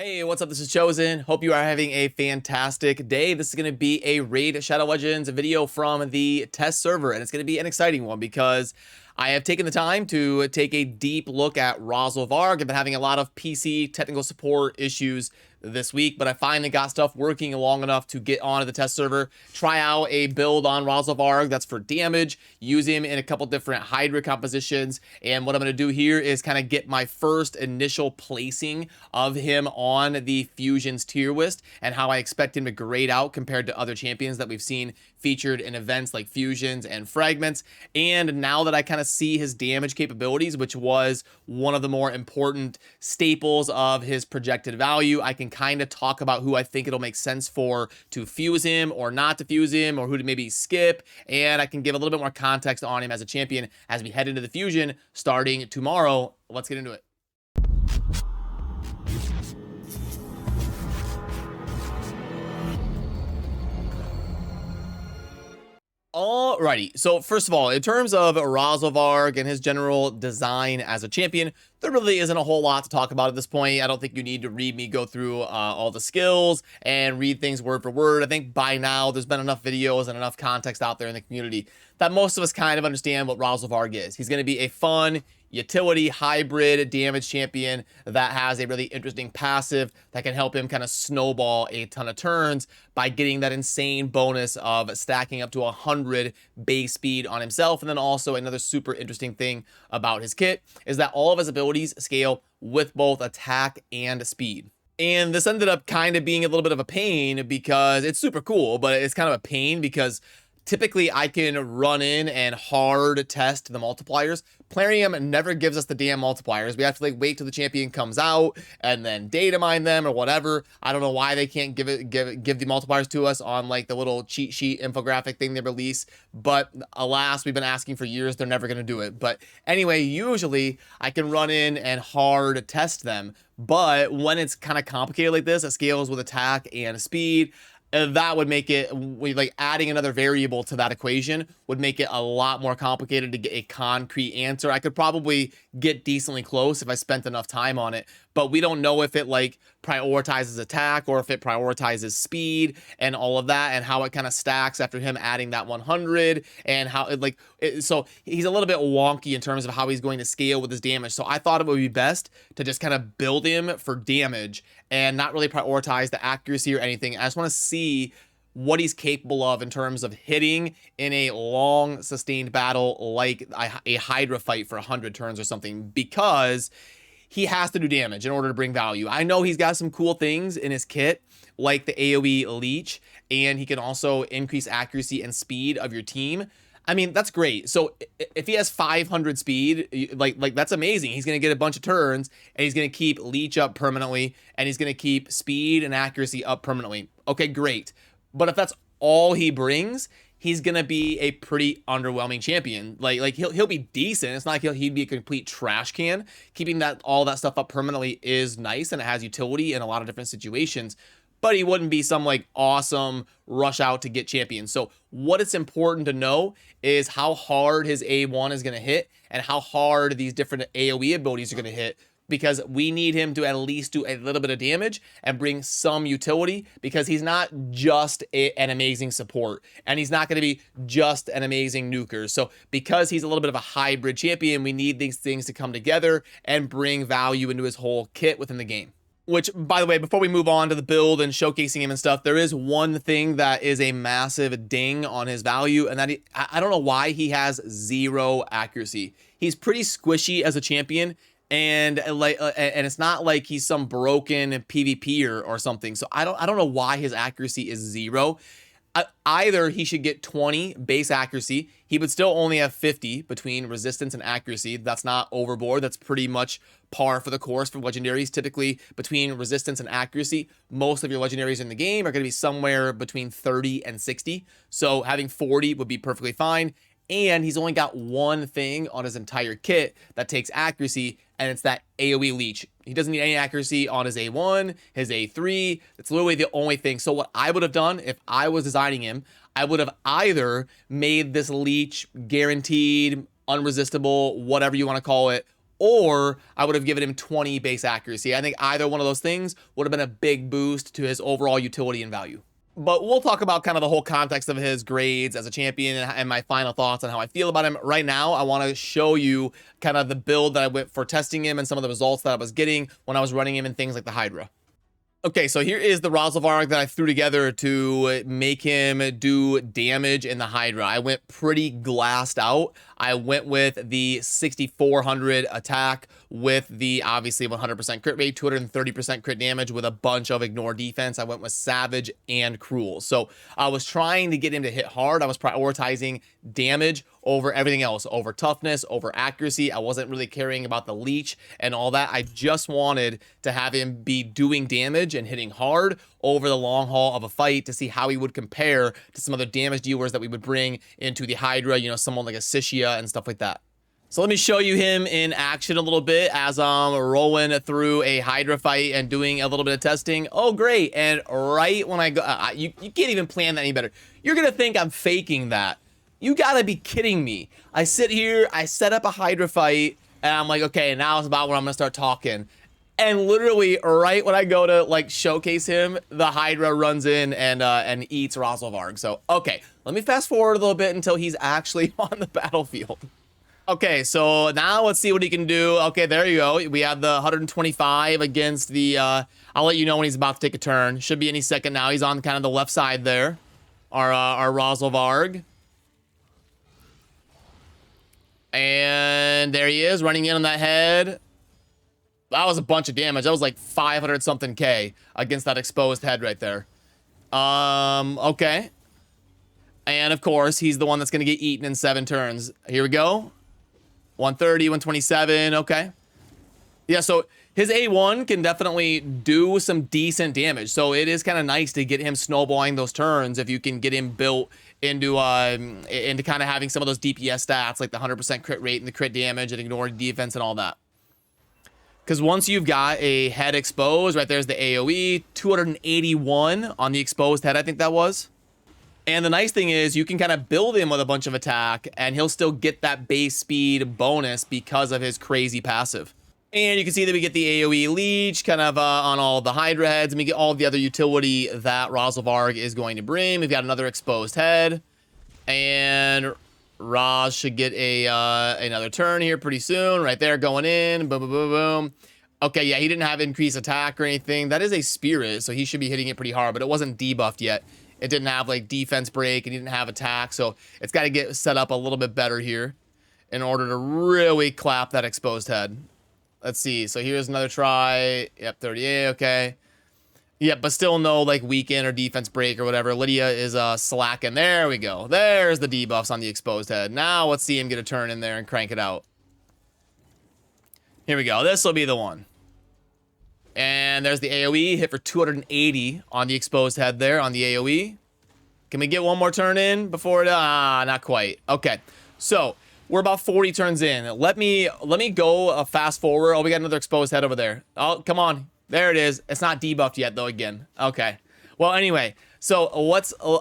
Hey, what's up? This is Chosen. Hope you are having a fantastic day. This is going to be a Raid Shadow Legends video from the test server, and it's going to be an exciting one because I have taken the time to take a deep look at Razelvarg. I've been having a lot of PC technical support issues this week, but I finally got stuff working long enough to get onto the test server, try out a build on Razelvarg that's for damage, use him in a couple different Hydra compositions, and what I'm going to do here is kind of get my first initial placing of him on the Fusions tier list and how I expect him to grade out compared to other champions that we've seen featured in events like Fusions and Fragments. And now that I kind of see his damage capabilities, which was one of the more important staples of his projected value, I can kind of talk about who I think it'll make sense for to fuse him or not to fuse him, or who to maybe skip, and I can give a little bit more context on him as a champion as we head into the Fusion starting tomorrow. Let's get into it. Alrighty, so first of all, in terms of Razelvarg and his general design as a champion, there really isn't a whole lot to talk about at this point. I don't think you need to read me go through all the skills and read things word for word. I think by now there's been enough videos and enough context out there in the community that most of us kind of understand what Razelvarg is. He's going to be a fun, utility, hybrid damage champion that has a really interesting passive that can help him kind of snowball a ton of turns by getting that insane bonus of stacking up to 100 base speed on himself. And then also another super interesting thing about his kit is that all of his abilities scale with both attack and speed. And this ended up kind of being a little bit of a pain because it's super cool, but it's kind of a pain because typically I can run in and hard test the multipliers. Plarium never gives us the damn multipliers. We have to like wait till the champion comes out and then data mine them or whatever. I don't know why they can't give the multipliers to us on like the little cheat sheet infographic thing they release, but alas, we've been asking for years, they're never going to do it. But anyway, usually I can run in and hard test them, but when it's kind of complicated like this, it scales with attack and speed. That would make it, like adding another variable to that equation would make it a lot more complicated to get a concrete answer. I could probably get decently close if I spent enough time on it, but we don't know if it like prioritizes attack or if it prioritizes speed and all of that, and how it kind of stacks after him adding that 100 and how it so he's a little bit wonky in terms of how he's going to scale with his damage. So I thought it would be best to just kind of build him for damage and not really prioritize the accuracy or anything. I just want to see what he's capable of in terms of hitting in a long sustained battle like a Hydra fight for 100 turns or something, because he has to do damage in order to bring value. I know he's got some cool things in his kit, like the AoE leech, and he can also increase accuracy and speed of your team. I mean, that's great. So if he has 500 speed, like that's amazing. He's going to get a bunch of turns, and he's going to keep leech up permanently, and he's going to keep speed and accuracy up permanently. Okay, great. But if that's all he brings, he's gonna be a pretty underwhelming champion. Like he'll be decent. It's not like he'd be a complete trash can. Keeping all that stuff up permanently is nice, and it has utility in a lot of different situations, but he wouldn't be some like awesome rush out to get champion. So what it's important to know is how hard his A1 is gonna hit and how hard these different AoE abilities are gonna hit, because we need him to at least do a little bit of damage and bring some utility, because he's not just an amazing support, and he's not going to be just an amazing nuker. So because he's a little bit of a hybrid champion, we need these things to come together and bring value into his whole kit within the game. Which, by the way, before we move on to the build and showcasing him and stuff, there is one thing that is a massive ding on his value, and that I don't know why he has 0 accuracy. He's pretty squishy as a champion, and it's not like he's some broken PvPer or something. So I don't know why his accuracy is 0. Either he should get 20 base accuracy. He would still only have 50 between resistance and accuracy. That's not overboard. That's pretty much par for the course for legendaries. Typically between resistance and accuracy, most of your legendaries in the game are going to be somewhere between 30 and 60. So having 40 would be perfectly fine. And he's only got one thing on his entire kit that takes accuracy, and it's that AoE leech. He doesn't need any accuracy on his A1, his A3. That's literally the only thing. So what I would have done if I was designing him, I would have either made this leech guaranteed, unresistible, whatever you want to call it, or I would have given him 20 base accuracy. I think either one of those things would have been a big boost to his overall utility and value. But we'll talk about kind of the whole context of his grades as a champion and my final thoughts on how I feel about him. Right now, I want to show you kind of the build that I went for testing him and some of the results that I was getting when I was running him in things like the Hydra. Okay, so here is the Razelvarg that I threw together to make him do damage in the Hydra. I went pretty glassed out. I went with the 6,400 attack with the obviously 100% crit rate, 230% crit damage with a bunch of ignore defense. I went with Savage and Cruel. So I was trying to get him to hit hard. I was prioritizing damage over everything else, over toughness, over accuracy. I wasn't really caring about the leech and all that. I just wanted to have him be doing damage and hitting hard over the long haul of a fight to see how he would compare to some other damage dealers that we would bring into the Hydra, you know, someone like a Sishia and stuff like that. So let me show you him in action a little bit as I'm rolling through a Hydra fight and doing a little bit of testing. Oh, great. And right when I go, you can't even plan that any better. You're going to think I'm faking that. You gotta be kidding me. I sit here, I set up a Hydra fight, and I'm like, okay, now it's about when I'm gonna start talking. And literally, right when I go to like showcase him, the Hydra runs in and eats Razelvarg. So, okay, let me fast forward a little bit until he's actually on the battlefield. Okay, so now let's see what he can do. Okay, there you go. We have the 125 against the, I'll let you know when he's about to take a turn. Should be any second now. He's on kind of the left side there. Our Razelvarg. And there he is, running in on that head. That was a bunch of damage. That was like 500 something K against that exposed head right there. Okay. And of course, he's the one that's going to get eaten in 7 turns. Here we go. 130, 127. Okay. Yeah, so his A1 can definitely do some decent damage. So it is kind of nice to get him snowballing those turns if you can get him built into kind of having some of those DPS stats like the 100% crit rate and the crit damage and ignore defense and all that. Because once you've got a head exposed, right there's the AoE, 281 on the exposed head, I think that was. And the nice thing is you can kind of build him with a bunch of attack and he'll still get that base speed bonus because of his crazy passive. And you can see that we get the AoE leech kind of on all the Hydra heads, and we get all the other utility that Razelvarg is going to bring. We've got another exposed head, and Raz should get a another turn here pretty soon. Right there, going in. Boom, boom, boom, boom. Okay, yeah, he didn't have increased attack or anything. That is a spirit, so he should be hitting it pretty hard, but it wasn't debuffed yet. It didn't have like defense break, and he didn't have attack, so it's got to get set up a little bit better here in order to really clap that exposed head. Let's see. So here's another try. Yep, 38. Okay. Yep, but still no like weaken or defense break or whatever. Lydia is slacking. There we go. There's the debuffs on the exposed head. Now let's see him get a turn in there and crank it out. Here we go. This will be the one. And there's the AoE. Hit for 280 on the exposed head there on the AoE. Can we get one more turn in before it? Not quite. Okay. So we're about 40 turns in. Let me go fast forward. Oh, we got another exposed head over there. Oh, come on. There it is. It's not debuffed yet, though, again. Okay. Well, anyway, so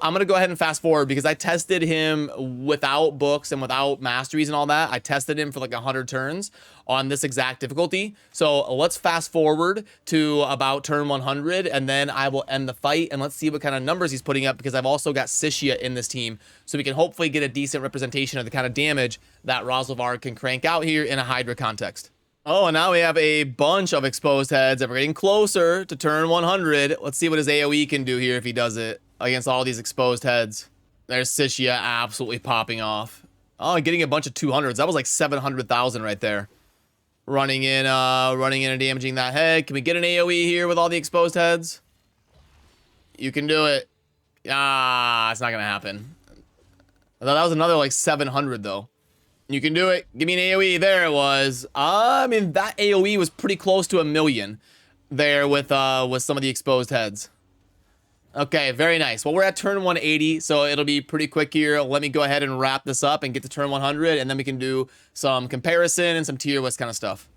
I'm going to go ahead and fast forward because I tested him without books and without masteries and all that. I tested him for like 100 turns on this exact difficulty. So let's fast forward to about turn 100, and then I will end the fight, and let's see what kind of numbers he's putting up because I've also got Sishia in this team, so we can hopefully get a decent representation of the kind of damage that Razelvarg can crank out here in a Hydra context. Oh, and now we have a bunch of exposed heads, and we're getting closer to turn 100. Let's see what his AoE can do here if he does it against all these exposed heads. There's Sishia absolutely popping off. Oh, getting a bunch of 200s. That was like 700,000 right there. Running in and damaging that head. Can we get an AoE here with all the exposed heads? You can do it. It's not gonna happen. I thought that was another like 700 though. You can do it. Give me an AoE. There it was. I mean, that AoE was pretty close to 1 million there with some of the exposed heads. Okay, very nice. Well, we're at turn 180, so it'll be pretty quick here. Let me go ahead and wrap this up and get to turn 100, and then we can do some comparison and some tier list kind of stuff.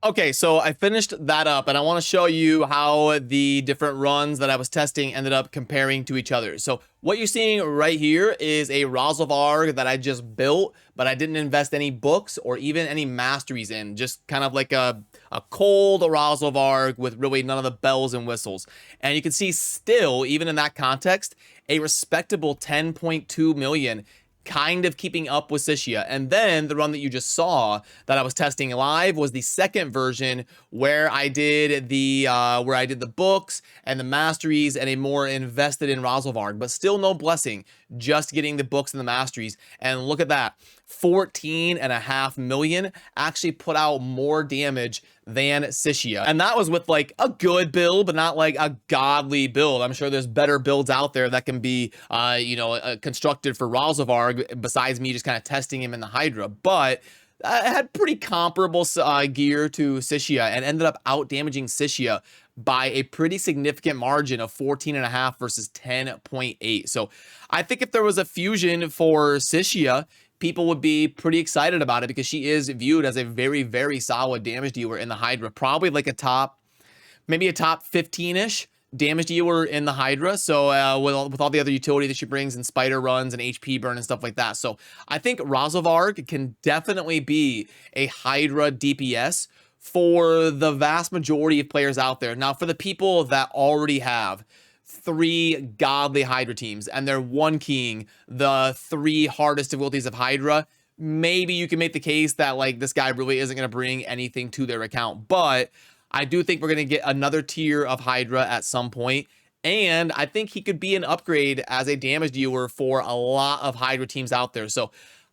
Okay, so I finished that up and I want to show you how the different runs that I was testing ended up comparing to each other. So what you're seeing right here is a Razelvarg that I just built, but I didn't invest any books or even any masteries in. Just kind of like a cold Razelvarg with really none of the bells and whistles. And you can see still, even in that context, a respectable 10.2 million kind of keeping up with Sishia. And then the run that you just saw that I was testing live was the second version where I did the books and the masteries and a more invested in Razelvarg, but still no blessing, just getting the books and the masteries. And look at that, 14.5 million actually put out more damage than Sishia. And that was with like a good build, but not like a godly build. I'm sure there's better builds out there that can be, constructed for Razelvarg besides me just kind of testing him in the Hydra. But I had pretty comparable gear to Sishia and ended up out damaging Sishia by a pretty significant margin of 14.5 versus 10.8. So I think if there was a fusion for Sishia, people would be pretty excited about it because she is viewed as a very, very solid damage dealer in the Hydra. Probably like maybe a top 15-ish damage dealer in the Hydra. So with all the other utility that she brings and spider runs and HP burn and stuff like that. So I think Razelvarg can definitely be a Hydra DPS for the vast majority of players out there. Now, for the people that already have 3 godly Hydra teams and they're one keying the 3 hardest difficulties of Hydra, maybe you can make the case that like this guy really isn't going to bring anything to their account. But I do think we're going to get another tier of Hydra at some point, and I think he could be an upgrade as a damage dealer for a lot of Hydra teams out there. So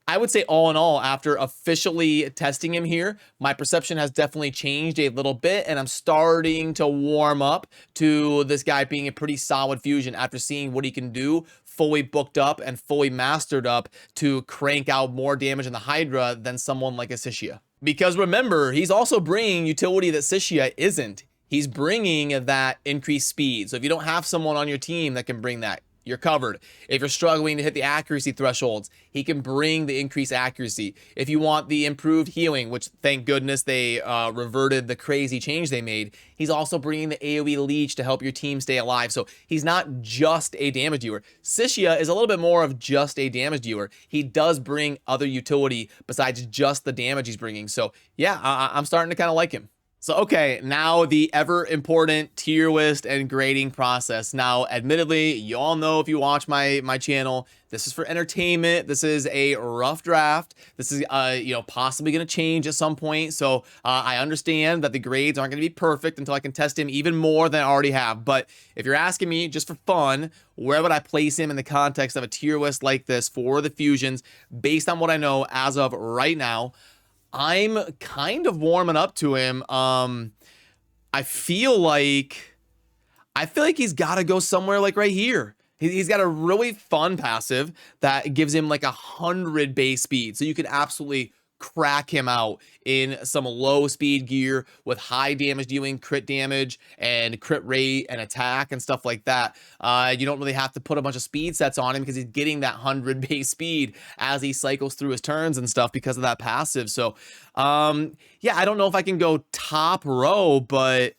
I would say all in all, after officially testing him here, my perception has definitely changed a little bit, and I'm starting to warm up to this guy being a pretty solid fusion after seeing what he can do fully booked up and fully mastered up to crank out more damage in the Hydra than someone like a Sishia. Because remember, he's also bringing utility that Sishia isn't. He's bringing that increased speed. So if you don't have someone on your team that can bring that, you're covered. If you're struggling to hit the accuracy thresholds, he can bring the increased accuracy. If you want the improved healing, which thank goodness they reverted the crazy change they made, he's also bringing the AoE leech to help your team stay alive. So he's not just a damage dealer. Sishia is a little bit more of just a damage dealer. He does bring other utility besides just the damage he's bringing. So yeah, I'm starting to kind of like him. So, okay, now the ever important tier list and grading process. Now, admittedly, you all know if you watch my channel, this is for entertainment. This is a rough draft. This is, possibly going to change at some point. So I understand that the grades aren't going to be perfect until I can test him even more than I already have. But if you're asking me just for fun, where would I place him in the context of a tier list like this for the fusions based on what I know as of right now? I'm kind of warming up to him. I feel like he's got to go somewhere like right here. He's got a really fun passive that gives him like 100 base speed. So you could absolutely crack him out in some low speed gear with high damage dealing, crit damage and crit rate and attack and stuff like that. You don't really have to put a bunch of speed sets on him because he's getting that 100 base speed as he cycles through his turns and stuff because of that passive. So yeah, I don't know if I can go top row, but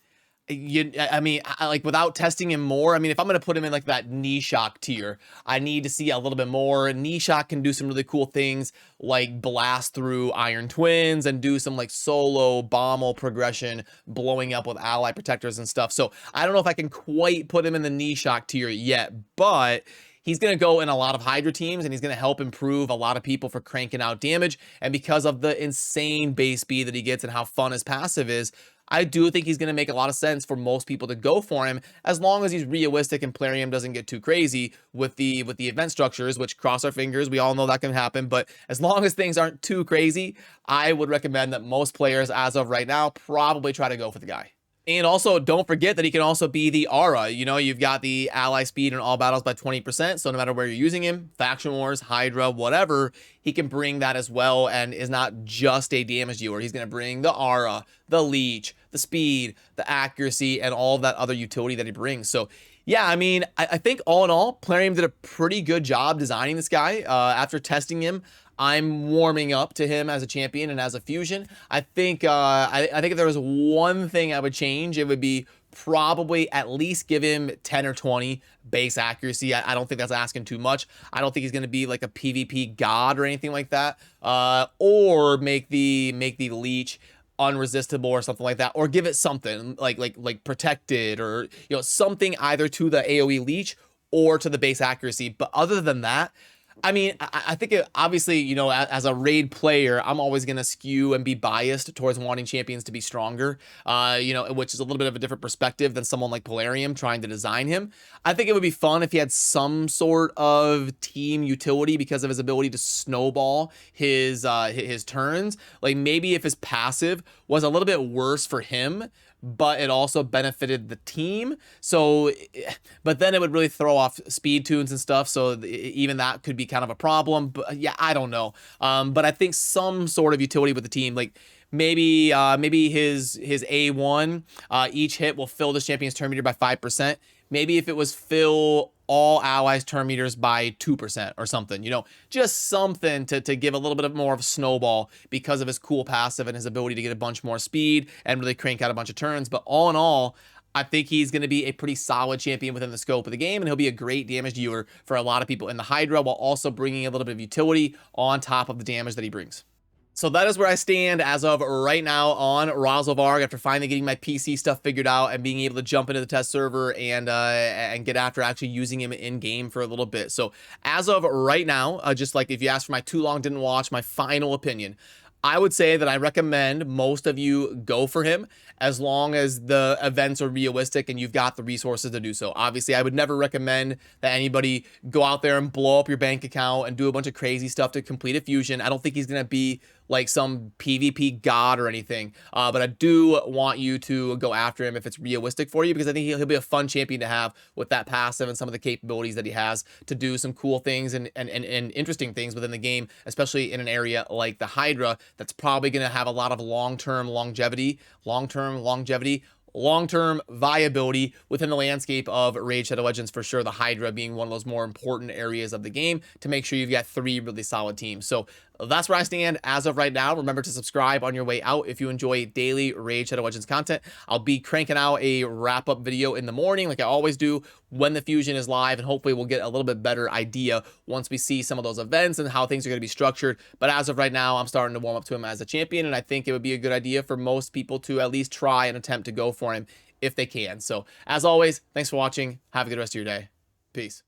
like without testing him more, if I'm going to put him in like that knee shock tier, I need to see a little bit more. Knee shock can do some really cool things like blast through Iron Twins and do some like solo bommel progression, blowing up with ally protectors and stuff. So I don't know if I can quite put him in the knee shock tier yet, but he's going to go in a lot of Hydra teams and he's going to help improve a lot of people for cranking out damage. And because of the insane base speed that he gets and how fun his passive is, I do think he's going to make a lot of sense for most people to go for him as long as he's realistic and Plarium doesn't get too crazy with the event structures, which, cross our fingers, we all know that can happen. But as long as things aren't too crazy, I would recommend that most players as of right now probably try to go for the guy. And also, don't forget that he can also be the aura. You've got the ally speed in all battles by 20%. So no matter where you're using him, Faction Wars, Hydra, whatever, he can bring that as well and is not just a damage dealer. He's going to bring the aura, the leech, the speed, the accuracy, and all of that other utility that he brings. So yeah, I think all in all, Plarium did a pretty good job designing this guy. After testing him, I'm warming up to him as a champion and as a fusion. I think I think if there was one thing I would change, it would be probably at least give him 10 or 20 base accuracy. I don't think that's asking too much. I don't think he's going to be like a PvP god or anything like that. Or make the leech unresistible or something like that, or give it something like protected, or something either to the AoE leech or to the base accuracy. But other than that, I mean, I think it, obviously, as a raid player, I'm always going to skew and be biased towards wanting champions to be stronger, which is a little bit of a different perspective than someone like Plarium trying to design him. I think it would be fun if he had some sort of team utility because of his ability to snowball his turns. Like maybe if his passive was a little bit worse for him, but it also benefited the team. So, but then it would really throw off speed tunes and stuff. So even that could be kind of a problem. But yeah, I don't know. But I think some sort of utility with the team, like maybe his A1, each hit will fill the champion's turn meter by 5%. Maybe if it was fill all allies turn meters by 2% or something, just something to give a little bit of more of a snowball because of his cool passive and his ability to get a bunch more speed and really crank out a bunch of turns. But all in all, I think he's going to be a pretty solid champion within the scope of the game, and he'll be a great damage dealer for a lot of people in the Hydra, while also bringing a little bit of utility on top of the damage that he brings. So that is where I stand as of right now on Razelvarg, after finally getting my PC stuff figured out and being able to jump into the test server and get after actually using him in game for a little bit. So as of right now, just like if you asked for my too long didn't watch, my final opinion, I would say that I recommend most of you go for him as long as the events are realistic and you've got the resources to do so. Obviously, I would never recommend that anybody go out there and blow up your bank account and do a bunch of crazy stuff to complete a fusion. I don't think he's going to be like some PvP god or anything, but I do want you to go after him if it's realistic for you, because I think he'll be a fun champion to have with that passive and some of the capabilities that he has to do some cool things and interesting things within the game, especially in an area like the Hydra that's probably going to have a lot of long-term viability within the landscape of Raid Shadow Legends, for sure. The Hydra being one of those more important areas of the game to make sure you've got 3 really solid teams. So that's where I stand as of right now. Remember to subscribe on your way out if you enjoy daily Raid Shadow Legends content. I'll be cranking out a wrap-up video in the morning like I always do when the fusion is live, and hopefully we'll get a little bit better idea once we see some of those events and how things are going to be structured. But as of right now, I'm starting to warm up to him as a champion, and I think it would be a good idea for most people to at least try and attempt to go for him if they can. So as always, thanks for watching. Have a good rest of your day. Peace.